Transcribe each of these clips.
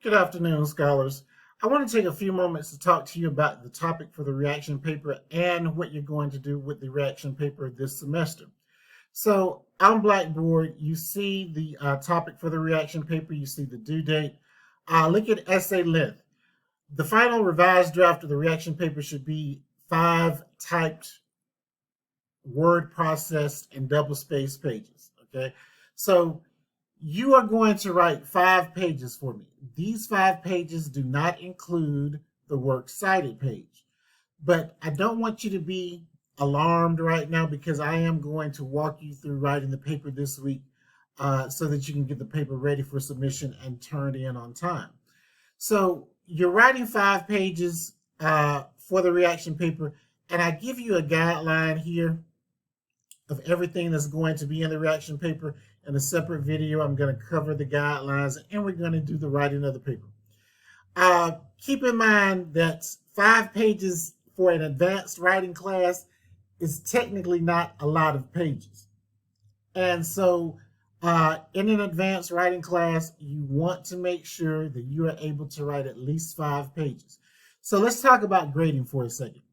Good afternoon, scholars. I want to take a few moments to talk to you about the topic for the reaction paper and what you're going to do with the reaction paper this semester. So on Blackboard, you see the topic for the reaction paper, you see the due date. Look at essay length. The final revised draft of the reaction paper should be 5 typed, word processed, and double-spaced pages, okay? So you are going to write 5 pages for me. These 5 pages do not include the works cited page. But I don't want you to be alarmed right now because I am going to walk you through writing the paper this week so that you can get the paper ready for submission and turned in on time. So you're writing 5 pages for the reaction paper, and I give you a guideline here of everything that's going to be in the reaction paper. In a separate video, I'm going to cover the guidelines and we're going to do the writing of the paper. Keep in mind that 5 pages for an advanced writing class is technically not a lot of pages. And so in an advanced writing class, you want to make sure that you are able to write at least 5 pages. So let's talk about grading for a second.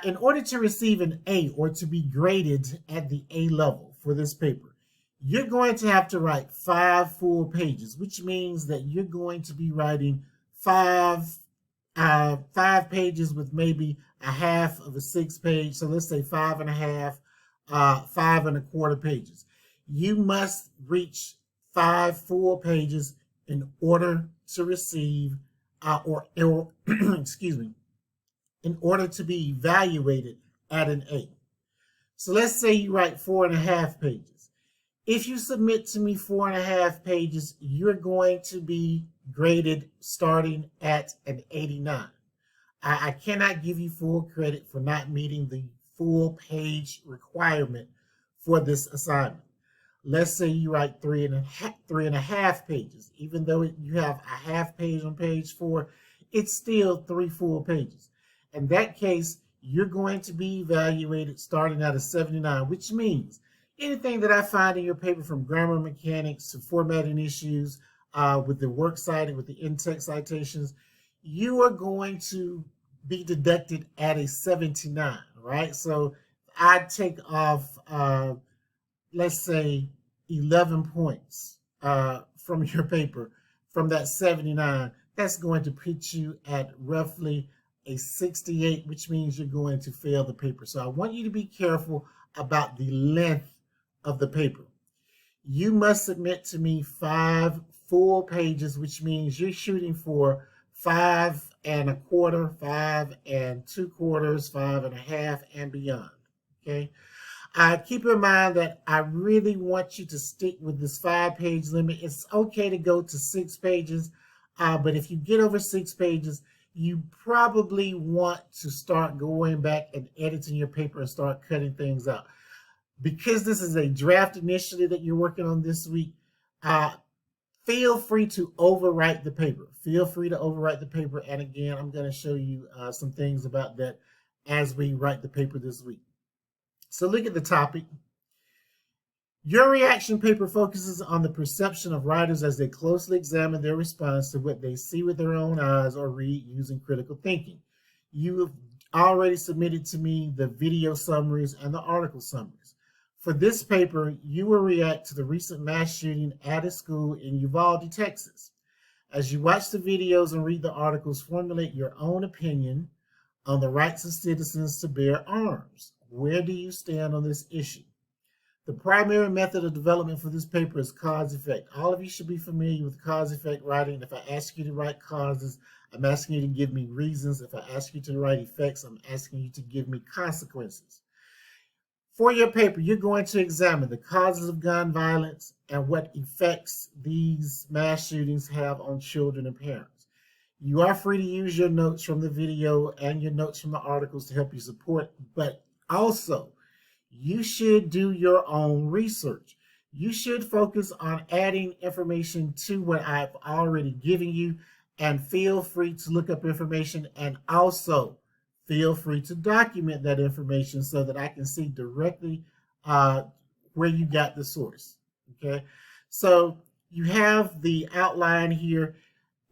In order to receive an A or to be graded at the A level for this paper, you're going to have to write 5 full pages, which means that you're going to be writing 5 pages with maybe a half of a 6 page. So let's say 5 and a half, 5 and a quarter pages. You must reach 5 full pages in order to receive excuse me, in order to be evaluated at an A. So let's say you write 4.5 pages. If you submit to me 4.5 pages, you're going to be graded starting at an 89. I cannot give you full credit for not meeting the full page requirement for this assignment. Let's say you write 3.5 pages. Even though you have a half page on page 4, it's still 3 full pages. In that case, you're going to be evaluated starting at a 79, which means anything that I find in your paper, from grammar mechanics to formatting issues with the works cited, with the in-text citations, you are going to be deducted at a 79, right? So I'd take off, let's say, 11 points from your paper from that 79. That's going to put you at roughly a 68, which means you're going to fail the paper. So I want you to be careful about the length of the paper. You must submit to me 5 full pages, which means you're shooting for 5 1/4, 5 2/4, 5 1/2, and beyond. Okay. Keep in mind that I really want you to stick with this 5-page limit. It's okay to go to 6 pages, but if you get over 6 pages, you probably want to start going back and editing your paper and start cutting things out. Because this is a draft initiative that you're working on this week, feel free to overwrite the paper. Feel free to overwrite the paper. And again, I'm going to show you some things about that as we write the paper this week. So look at the topic. Your reaction paper focuses on the perception of writers as they closely examine their response to what they see with their own eyes or read using critical thinking. You have already submitted to me the video summaries and the article summaries. For this paper, you will react to the recent mass shooting at a school in Uvalde, Texas. As you watch the videos and read the articles, formulate your own opinion on the rights of citizens to bear arms. Where do you stand on this issue? The primary method of development for this paper is cause-effect. All of you should be familiar with cause-effect writing. If I ask you to write causes, I'm asking you to give me reasons. If I ask you to write effects, I'm asking you to give me consequences. For your paper, you're going to examine the causes of gun violence and what effects these mass shootings have on children and parents. You are free to use your notes from the video and your notes from the articles to help you support, but also, you should do your own research. You should focus on adding information to what I've already given you, and feel free to look up information, and also feel free to document that information so that I can see directly where you got the source. Okay, so you have the outline here.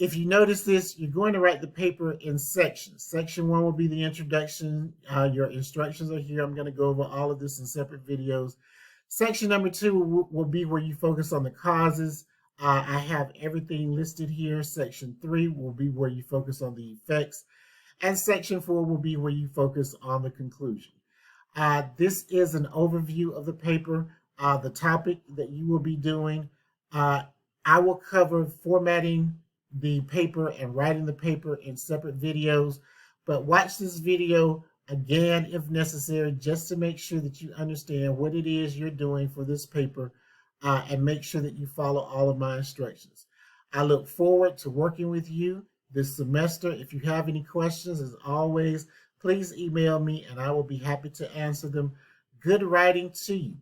If you notice this, you're going to write the paper in sections. Section 1 will be the introduction. Your instructions are here. I'm going to go over all of this in separate videos. Section number 2 will be where you focus on the causes. I have everything listed here. Section 3 will be where you focus on the effects. And section 4 will be where you focus on the conclusion. This is an overview of the paper, the topic that you will be doing. I will cover formatting the paper and writing the paper in separate videos, but watch this video again if necessary, just to make sure that you understand what it is you're doing for this paper, and make sure that you follow all of my instructions. I look forward to working with you this semester. If you have any questions, as always, please email me and I will be happy to answer them. Good writing to you.